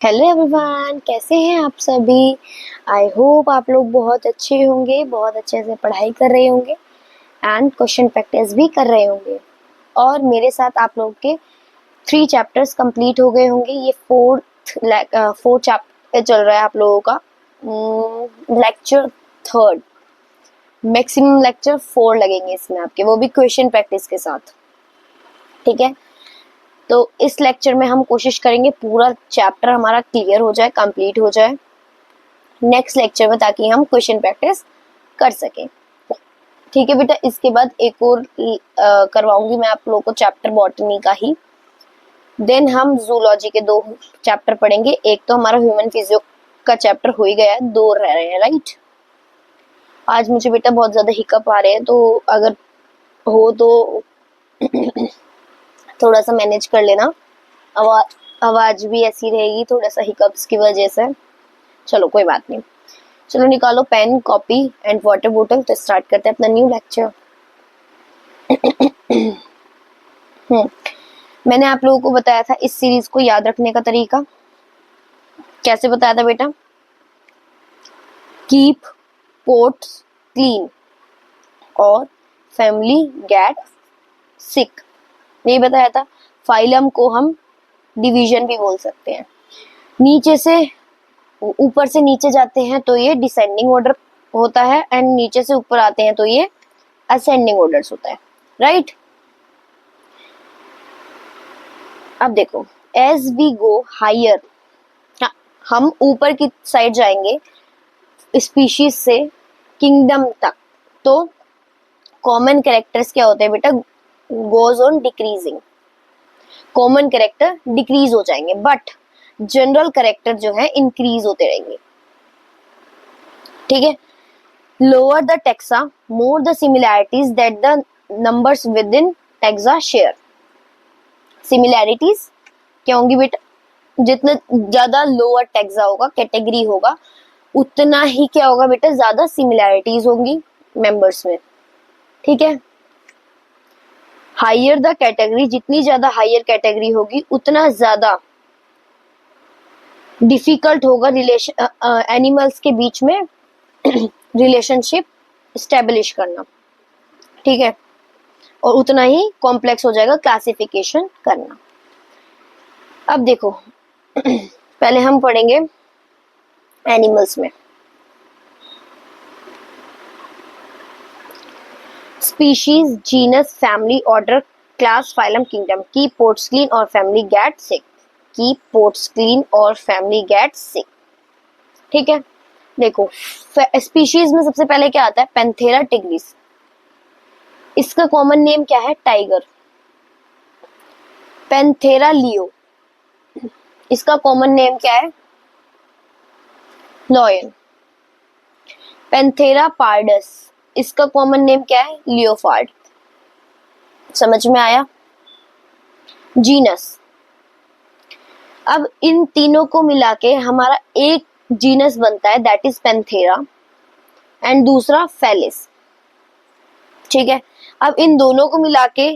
Hello everyone, कैसे हैं आप सभी। आई होप आप लोग बहुत अच्छे होंगे, बहुत अच्छे से पढ़ाई कर रहे होंगे एंड क्वेश्चन प्रैक्टिस भी कर रहे होंगे। और मेरे साथ आप लोग के 3 चैप्टर्स कंप्लीट हो गए होंगे। ये फोर्थ चैप्टर चल रहा है आप लोगों का। लेक्चर थर्ड, मैक्सिमम लेक्चर 4 लगेंगे इसमें आपके, वो भी क्वेश्चन प्रैक्टिस के साथ। ठीक है, तो इस लेक्चर में हम कोशिश करेंगे पूरा चैप्टर हमारा क्लियर हो जाए, कंप्लीट हो जाए नेक्स्ट लेक्चर में, ताकि हम क्वेश्चन प्रैक्टिस कर सकें। ठीक है बेटा, इसके बाद एक और करवाऊंगी मैं आप लोगों को चैप्टर बॉटनी का ही। देन हम जूलॉजी के 2 चैप्टर पढ़ेंगे। एक तो हमारा ह्यूमन फिजियो का चैप्टर हो ही गया है, 2 रह रहे हैं, राइट। आज मुझे बेटा बहुत ज्यादा हिकअप आ रहे हैं, तो अगर हो तो थोड़ा सा मैनेज कर लेना। आवाज भी ऐसी रहेगी थोड़ा सा हिकअप्स की वजह से। चलो कोई बात नहीं, चलो निकालो पेन, कॉपी एंड वाटर बोतल, तो स्टार्ट करते हैं अपना न्यू लेक्चर। मैंने आप लोगों को बताया था इस सीरीज को याद रखने का तरीका। कैसे बताया था बेटा? कीप पोट्स क्लीन और फैमिली गेट सिक, ये बताया था। फाइलम को हम डिवीजन भी बोल सकते हैं। नीचे से ऊपर से नीचे जाते हैं तो ये डिसेंडिंग ऑर्डर होता है, एंड नीचे से ऊपर आते हैं तो ये असेंडिंग ऑर्डर्स होता है, राइट। अब देखो, एज वी गो हायर, हम ऊपर की साइड जाएंगे स्पीशीज से किंगडम तक, तो कॉमन कैरेक्टर्स क्या होते हैं बेटा? Goes on decreasing. Common character decrease हो जाएंगे, बट जनरल कैरेक्टर जो है इंक्रीज होते रहेंगे। ठीक है, lower the taxa more the similarities that the numbers with in taxa share. Similarities क्या होंगी बेटा? जितना ज्यादा लोअर टेक्सा होगा, कैटेगरी होगा, उतना ही क्या होगा बेटा? ज्यादा सिमिलैरिटीज होंगी मेंबर्स में। ठीक है, हायर द कैटेगरी, जितनी ज्यादा हायर कैटेगरी होगी उतना ज्यादा डिफिकल्ट होगा रिलेशन एनिमल्स के बीच में रिलेशनशिप स्टेब्लिश करना। ठीक है, और उतना ही कॉम्प्लेक्स हो जाएगा क्लासिफिकेशन करना। अब देखो पहले हम पढ़ेंगे एनिमल्स में। Species, genus, family, order, class, phylum, kingdom. Keep pots clean और family get sick. Keep pots clean और फैमिली गेट सिक। ठीक है, देखो स्पीशीज में सबसे पहले क्या आता है? Panthera tigris. इसका कॉमन नेम क्या है? टाइगर। पैंथेरा लियो, इसका कॉमन नेम क्या है? लॉयन। पैंथेरा पार्डस, इसका कॉमन नेम क्या है? लियोफार्ड। समझ में आया? जीनस, अब इन तीनों को मिला के हमारा एक जीनस बनता है, दैट इज पैंथेरा, एंड दूसरा फेलिस। ठीक है, अब इन दोनों को मिला के,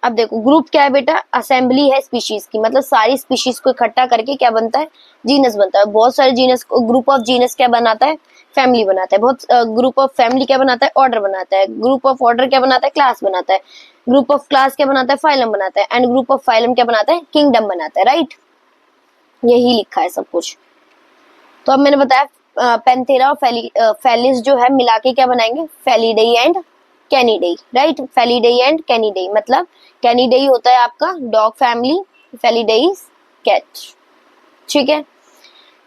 अब देखो ग्रुप क्या है बेटा? असेंबली है स्पीशीज की, मतलब सारी स्पीशीज को इकट्ठा करके क्या बनता है? जीनस बनता है। बहुत सारे जीनस को, ग्रुप ऑफ जीनस क्या बनाता है? फैमिली बनाता है। बहुत ग्रुप ऑफ फैमिली क्या बनाता है? ऑर्डर बनाता है। ग्रुप ऑफ ऑर्डर क्या बनाता है? क्लास बनाता है। ग्रुप ऑफ क्लास क्या बनाता है? फाइलम बनाता है। एंड ग्रुप ऑफ फाइलम क्या बनाता है? किंगडम बनाता है, राइट। यही लिखा है सब कुछ। तो अब मैंने बताया पैंथेरा और फेलिस जो है मिला के क्या बनाएंगे? फेलिडेई एंड कैनिडेई, राइट। फेलिडेई एंड कैनिडेई, मतलब कैनिडेई होता है आपका डॉग फैमिली, फेलिडेई कैट। ठीक है,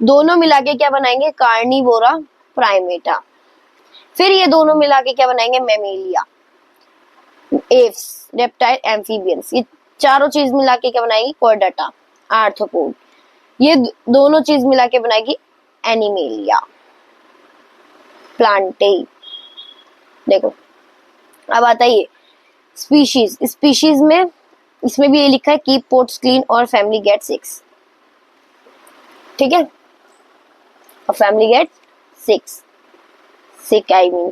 दोनों मिला के क्या बनाएंगे? Carnivora Primata. फिर ये दोनों मिला के क्या बनाएंगे? Mammalia, Aves, reptile, amphibians. ये चारों चीज मिला के क्या बनाएगी? Chordata, arthropod. ये दोनों चीज मिला के बनाएगी एनिमेलिया, प्लांटेई। देखो अब आता है ये स्पीशीज। स्पीशीज में इसमें भी ये लिखा है कीप पोट्स क्लीन और फैमिली गेट सिक्स। ठीक है, और family get six, sick I mean.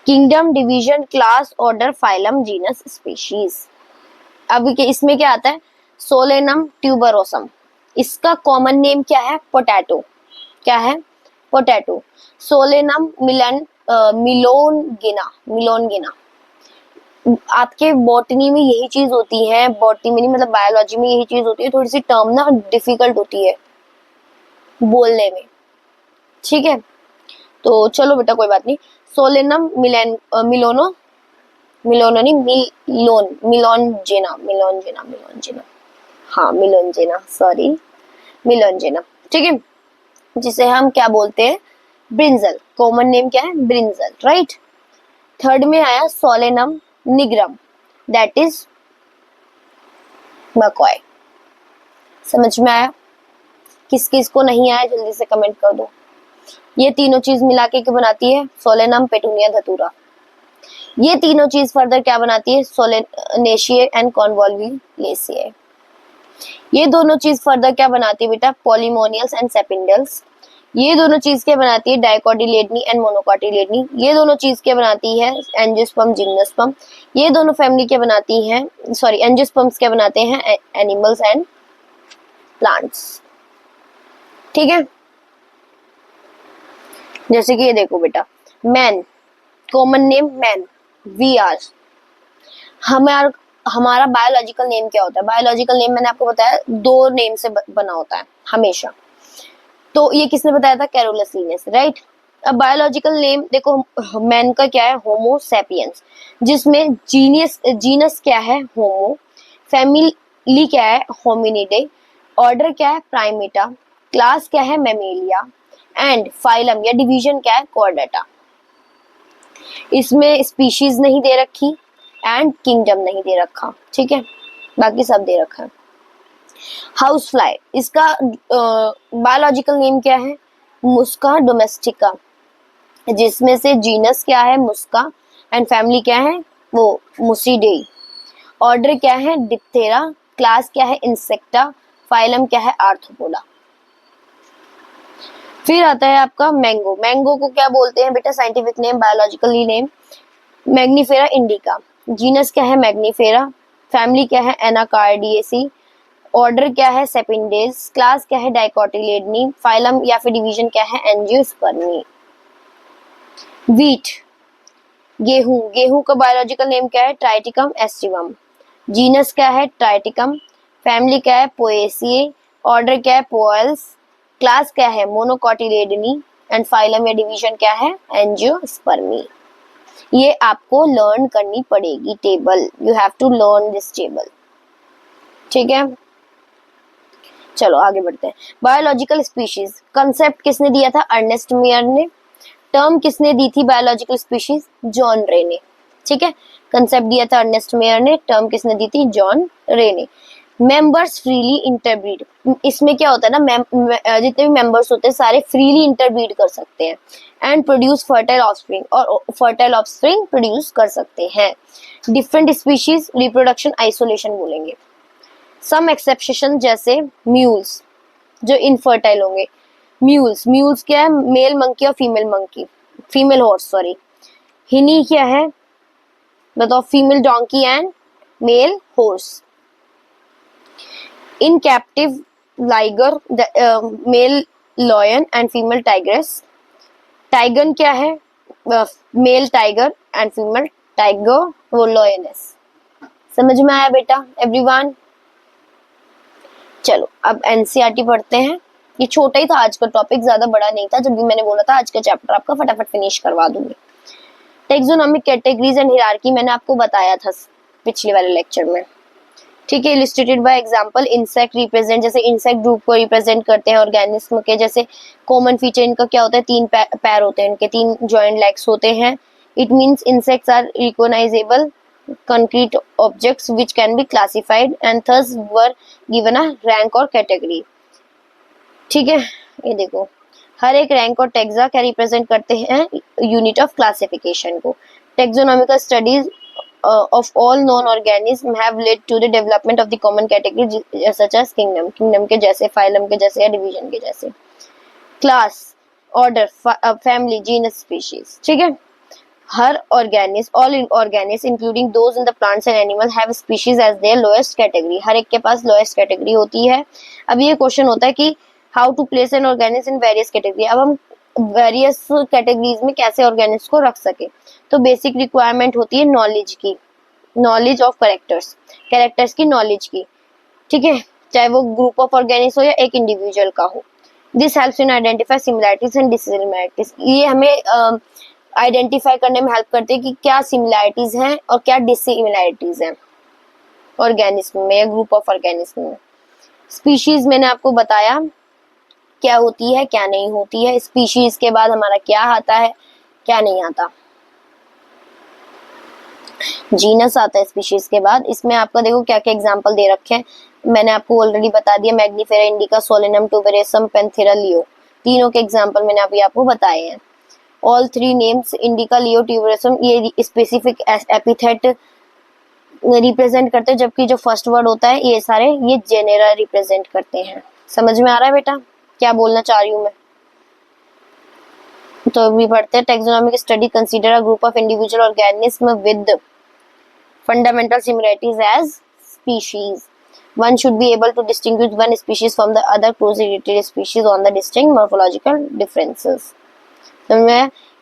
Kingdom, division, class, order, phylum, genus, species. अब इसमें क्या आता है? सोलेनम ट्यूबरोसम, इसका कॉमन नेम क्या है? पोटैटो। क्या है? पोटैटो। सोलेनम मिलोनगिना। मिलोनगिना। आपके बॉटनी में यही चीज होती है, बॉटनी में नहीं मतलब बायोलॉजी में यही चीज होती है, थोड़ी सी टर्म ना डिफिकल्ट होती है बोलने में, ठीक है। तो चलो बेटा कोई बात नहीं। सोलेनम मिलोनो मिलोनो नहीं मिलोनजेना मिलोनजेना मिलोनजेना, हाँ मिलोनजेना, सॉरी मिलोनजेना, ठीक है, जिसे हम क्या बोलते हैं? ब्रिंजल। कॉमन नेम क्या है? Brinjal, right. थर्ड में आया सोलेनम निग्रम, दैट इज मकॉय। समझ में आया? किस किस को नहीं आया जल्दी से कमेंट कर दो। ये तीनों चीज मिला के क्या बनाती है? सोलेनम पेटूनिया धतूरा। ये तीनों चीज फर्दर क्या बनाती है? Solanaceae and convolvulaceae. ये दोनों चीज फर्दर क्या बनाती है बेटा? Polemoniales and sapindales. ये दोनों चीज क्या बनाती है? Dicotyledonae and monocotyledonae. ये दोनों चीज क्या बनाती है? Angiosperm gymnosperm. ये दोनों फैमिली क्या बनाती है? सॉरी, एंजियोस्पर्म्स क्या बनाते हैं? एनिमल्स एंड प्लांट्स, ठीक है। जैसे कि ये देखो बेटा, man, common name man, we are. हमारा बायोलॉजिकल नेम क्या होता है? बायोलॉजिकल नेम मैंने आपको बताया 2 नेम से बना होता है हमेशा। तो ये किसने बताया था? Carolus Linus, right. अब बायोलॉजिकल नेम देखो, मैन का क्या है? होमो सैपियंस, जिसमें जीनस क्या है? होमो। फैमिली क्या है? होमिनिडे। ऑर्डर क्या है? प्राइमेटा। क्लास क्या है? मैमेलिया। एंड फाइलम या डिवीजन क्या है? कॉर्डेटा। इसमें स्पीशीज नहीं दे रखी एंड किंगडम नहीं दे रखा, ठीक है, बाकी सब दे रखा है। हाउस फ्लाई, इसका बायोलॉजिकल नेम क्या है? मुस्का डोमेस्टिका, जिसमें से जीनस क्या है? मुस्का एंड फैमिली क्या है? वो मुसिडेई। ऑर्डर क्या है? डिप्थेरा। क्लास क्या है? इंसेक्टा। फाइलम क्या है? आर्थ्रोपोडा। फिर आता है आपका मैंगो। मैंगो को क्या बोलते हैं बेटा? Scientific name, biologically name Mangifera indica. Genus क्या है? मैग्नीफेरा। फैमिली क्या है? एनाकार्डियेसी। ऑर्डर क्या है? सेपिंडेज। क्लास क्या है? डाइकोटिलेडनी। फाइलम या फिर डिवीजन क्या है? एंजियोस्पर्मी। व्हीट, गेहूं। गेहूं का बायोलॉजिकल नेम क्या है? Triticum aestivum. जीनस क्या है? ट्राइटिकम। फैमिली क्या है? पोएसिए। ऑर्डर क्या है? पोएल्स। क्लास क्या है? मोनोकोटिलेडनी। एंड फाइलम या डिवीजन क्या है? एंजियोस्पर्मी। ये आपको लर्न करनी पड़ेगी table, you have to learn this table, ठीक है। चलो आगे बढ़ते हैं। बायोलॉजिकल स्पीशीज, कंसेप्ट किसने दिया था? अर्नेस्ट मेयर ने। टर्म किसने दी थी बायोलॉजिकल स्पीशीज? जॉन रे ने, ठीक है। कंसेप्ट दिया था अर्नेस्ट मेयर ने, टर्म किसने दी थी? जॉन रे ने। मेंबर्स फ्रीली इंटरब्रीड, इसमें क्या होता है ना, जितने भी मेंबर्स होते हैं सारे फ्रीली इंटरब्रीड कर सकते हैं एंड प्रोड्यूस फर्टाइल ऑफस्प्रिंग, और फर्टाइल ऑफस्प्रिंग प्रोड्यूस कर सकते हैं। डिफरेंट स्पीशीज रिप्रोडक्शन आइसोलेशन बोलेंगे। सम एक्सेप्शन जैसे म्यूल्स जो इनफर्टाइल होंगे। म्यूल्स क्या है? मेल मंकी और फीमेल हॉर्स, सॉरी। हिनी क्या है बताओ? Female donkey and male horse. In captive liger, male lion and female tigress. Tigon क्या है? Male tiger and female tiger, वो लॉयनेस। समझ में आया बेटा एवरीवन? चलो अब एनसीईआरटी पढ़ते हैं। ये छोटा ही था आज का टॉपिक, ज्यादा बड़ा नहीं था। जब भी मैंने बोला था आज का चैप्टर आपका फटाफट फिनिश करवा दूंगी। टेक्सोनोमिक कैटेगरीज एंड हियरार्की मैंने आपको बताया था पिछले वाले लेक्चर में, ठीक है। Illustrated by example, insect represent, जैसे इंसेक्ट ग्रुप को रिप्रेजेंट करते हैं ऑर्गेनिज्म के। जैसे कॉमन फीचर इनका क्या होता है? 3 पैर होते हैं इनके, 3 जॉइंट लेग्स होते हैं। It means insects are recognisable concrete objects which can be classified and thus were given a rank और category, ठीक है। ये देखो हर एक रैंक और टैक्सा क्या रिप्रेजेंट करते हैं? यूनिट ऑफ क्लासिफिकेशन को। Taxonomical studies of all known organisms have led to the development of the common category such as kingdom के जैसे, phylum के जैसे या division के जैसे। class, order, family, genus, species, ठीक है। हर organism, all organism including those in the plants and animal have species as their lowest category. हर एक के पास लोएस्ट कैटेगरी होती है। अब ये क्वेश्चन होता है कि how to place an organism in various category. अब हम वेरियस कैटेगरीज में कैसे ऑर्गेनिस्ट को रख सके, तो बेसिक रिक्वायरमेंट होती है नॉलेज की, नॉलेज ऑफ कैरेक्टर्स, कैरेक्टर्स की नॉलेज की, ठीक है, चाहे वो ग्रुप ऑफ ऑर्गेनिस्ट हो या एक इंडिविजुअल का हो। This helps in identify similarities and dissimilarities. ये हमें आइडेंटिफाई करने में हेल्प करते हैं कि क्या सिमिलैरिटीज हैं और क्या डिसिमिलैरिटीज हैं ऑर्गेनिज्म में या ग्रुप ऑफ ऑर्गेनिज्म में। स्पीशीज मैंने आपको बताया क्या होती है क्या नहीं होती है। स्पीशीज के बाद हमारा क्या आता है क्या नहीं आता, जीनस आता है स्पीशीज के बाद। इसमें आपका देखो क्या क्या एग्जांपल दे रखे हैं, मैंने आपको ऑलरेडी बता दिया, मैग्नीफेरा इंडिका, सोलेनम, टुबेरेसम, पेंथेरा, लियो, तीनों के एग्जांपल मैंने अभी आपको बताए हैं। ऑल थ्री नेम्स इंडिका, लियो, ट्यूबेरोसम ये स्पेसिफिक एपिथेट रिप्रेजेंट करते हैं, जबकि जो फर्स्ट वर्ड होता है ये सारे ये जेनेरा रिप्रेजेंट करते हैं। समझ में आ रहा है बेटा क्या बोलना चाह रही हूँ मैं? तो अभी पढ़ते हैं। Taxonomic study consider a group of individual organism with fundamental similarities as species. One should be able to distinguish one species from the other closely related species on the distinct morphological differences.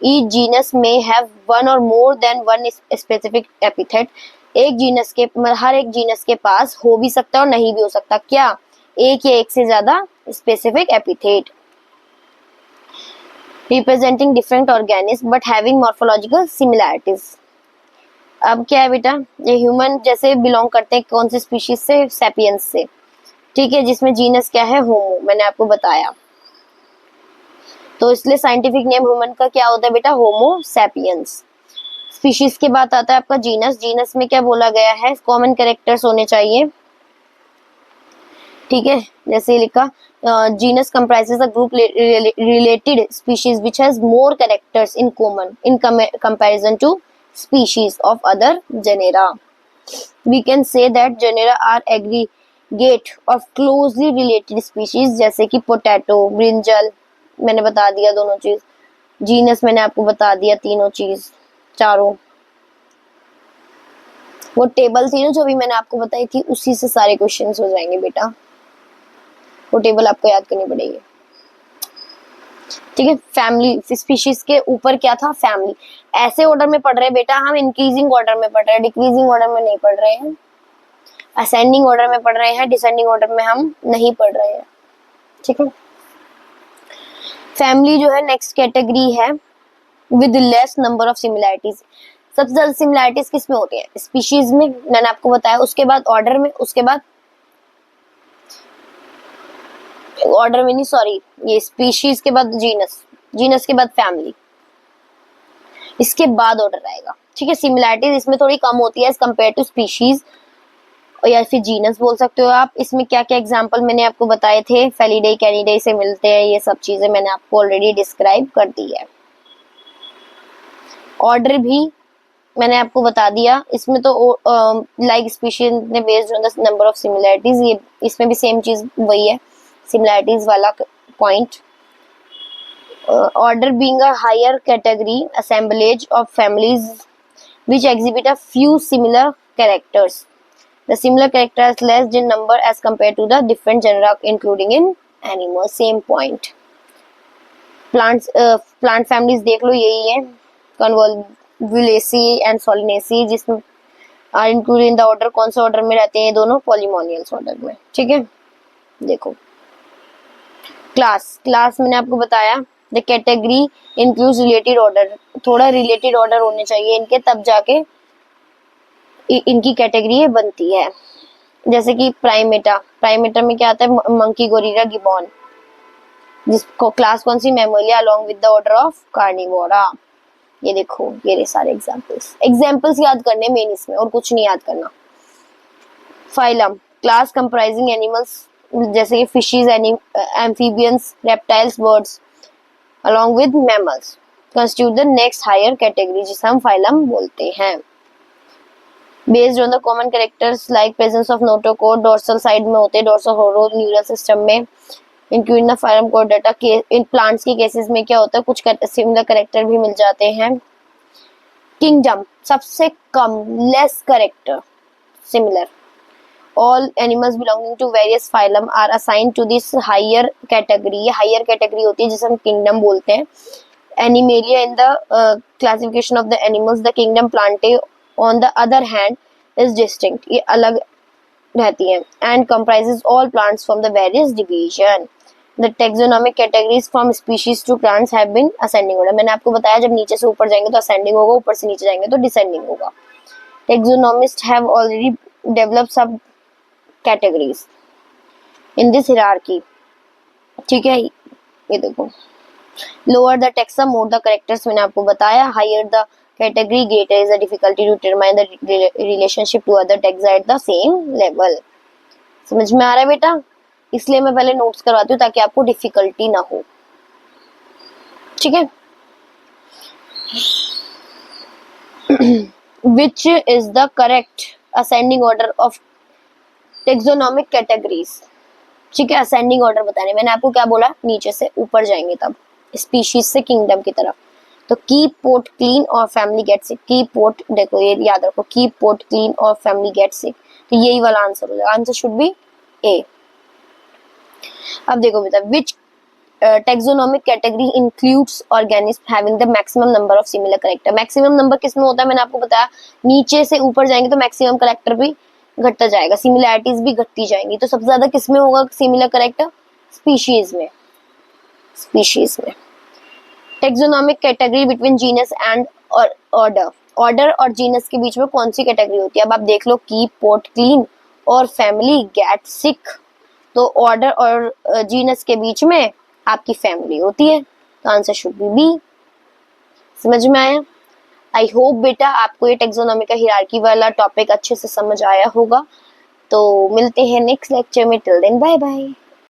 Each genus may have one or more than one specific epithet. एक genus के हर एक genus के पास हो भी सकता है और नहीं भी हो सकता, क्या एक या एक से ज्यादा specific epithet representing different organism but having morphological similarities. अब क्या है बेटा, ये ह्यूमन जैसे बिलोंग करते हैं कौन से स्पीशीज से, सैपियंस से, ठीक है, जिसमें जीनस क्या है होमो, मैंने आपको बताया। तो इसलिए साइंटिफिक नेम ह्यूमन का क्या होता है बेटा, होमो सैपियंस। स्पीशीज के बाद आता है आपका जीनस। जीनस में क्या बोला गया है, कॉमन कैरेक्टर्स होने चाहिए, ठीक है, जैसे लिखा genus comprises a group related species which has more characters in common in comparison to species of other genera. We can say that genera are aggregate of closely related species, जैसे कि potato, brinjal, मैंने बता दिया दोनों चीज। Genus मैंने आपको बता दिया तीनों चीज, चारों। वो टेबल थी ना जो भी मैंने आपको बताई थी, उसी से सारे क्वेश्चंस हो जाएंगे बेटा, वो टेबल आपको याद करनी पड़ेगी, ठीक है। फैमिली स्पीशीज के ऊपर क्या था, फैमिली। ऐसे ऑर्डर में पढ़ रहे हैं बेटा हम, इंक्रीजिंग ऑर्डर में पढ़ रहे हैं, डिक्रीजिंग ऑर्डर में नहीं पढ़ रहे हैं, असेंडिंग ऑर्डर में पढ़ रहे हैं, डिसेंडिंग ऑर्डर में हम नहीं पढ़ रहे हैं, ठीक है। फैमिली जो है नेक्स्ट कैटेगरी है with less number of similarities. सबसे ज्यादा सिमिलैरिटीज किस में होती है, स्पीशीज में, मैंने आपको बताया। उसके बाद ऑर्डर में, उसके बाद ऑर्डर में नहीं, सॉरी, ये स्पीशीज के बाद जीनस, जीनस के बाद फैमिली, इसके बाद ऑर्डर आएगा, ठीक है। सिमिलैरिटीज इसमें थोड़ी कम होती है एज कम्पेयर टू स्पीशीज, या फिर जीनस बोल सकते हो आप। इसमें क्या क्या एग्जांपल मैंने आपको बताए थे, फेलिडे, कैनिडे से मिलते हैं, ये सब चीजें मैंने आपको ऑलरेडी डिस्क्राइब कर दी है। ऑर्डर भी मैंने आपको बता दिया। इसमें तो लाइक स्पीशीज ने based on the number of similarities, ये इसमें भी सेम चीज वही है, सिमिलैरिटीज वाला point. Order being a higher category assemblage of families which exhibit a few similar characters. The similar characters less in number as compared to the different genera including in animals. Same point. Plants, plant families देख लो, यही है, Convolvulaceae and Solanaceae, जिसमें are included in the order, कौन से order में रहते हैं ये दोनों, पॉलीमोनियल्स ऑर्डर में, ठीक है। देखो क्लास मैंने आपको बताया, the category includes related order, थोड़ा रिलेटेड ऑर्डर होने चाहिए इनके, तब जाके इनकी कैटेगरी बनती है। जैसे कि प्राइमेटा, प्राइमेटा में क्या आता है, मंकी, गोरिल्ला, गिबॉन, जिसको क्लास कौन सी, mammalia, along with the order of carnivora. ये देखो ये रहे सारे एग्जांपल्स याद करने मेन इसमें, और कुछ नहीं याद करना। फाइलम, क्लास कंप्राइजिंग एनिमल्स, जैसे कि fishes, amphibians, reptiles, birds along with mammals constitute the next higher category, जिसे हम फाइलम बोलते हैं। Based on the common characters like presence of notochord, dorsal side में होते हैं, dorsal horror neural system में, including the phylum Chordata। In plants के cases में क्या होता है, कुछ सिमिलर कैरेक्टर भी मिल जाते हैं, किंगडम सबसे कम, less character, similar. All animals belonging to various phylum are assigned to this higher category. ये higher category होती है जिसे हम kingdom बोलते हैं. Animalia in the classification of the animals, the kingdom Plantae on the other hand is distinct. ये अलग रहती है and comprises all plants from the various division. The taxonomic categories from species to plants have been ascending order. मैंने आपको बताया जब नीचे से ऊपर जाएंगे तो ascending होगा, ऊपर से नीचे जाएंगे तो descending होगा. Taxonomists have already developed sub categories in this hierarchy. ठीक है, ये देखो. Lower the taxa, more the characters, मैंने आपको बताया. Higher the category, greater is the difficulty to determine the relationship to other taxa at the same level. समझ में आ रहा है बेटा? इसलिए मैं पहले नोट्स करवाती हूँ ताकि आपको डिफिकल्टी ना हो. ठीक है. Which is the correct ascending order of taxonomic categories? ठीक है, असेंडिंग ऑर्डर बताने. मैंने आपको क्या बोला, नीचे से ऊपर जाएंगे तब, स्पीशीज से किंगडम की तरफ. तो कीप पोट क्लीन और family get sick. Keep pot, देखो ये याद रखो, कीप पोट क्लीन और फैमिली गेट सिक. तो यही वाला आंसर हो जाएगा. Answer should be A. अब देखो बेटा, which taxonomic category includes organism having the maximum number of similar character. Maximum number किसमें होता है, मैंने आपको बताया नीचे से ऊपर जाएंगे तो मैक्सिमम करेक्टर भी घटता जाएगा, सिमिलैरिटीज भी घटती जाएंगी. तो सबसे ज्यादा किसमें होगा सिमिलर करेक्टर? स्पीशीज में. स्पीशीज में. Taxonomic category between genus and order. Order और जीनस के बीच में कौन सी कैटेगरी होती है? अब आप देख लो, कीप पोट क्लीन और फैमिली गेट सिक. तो ऑर्डर और जीनस के बीच में आपकी फैमिली होती है. तो आंसर शुड बी बी. समझ में आया? आई होप बेटा आपको ये टेक्सोनॉमी का हिरार्की वाला टॉपिक अच्छे से समझ आया होगा. तो मिलते हैं नेक्स्ट लेक्चर में. Till then bye bye.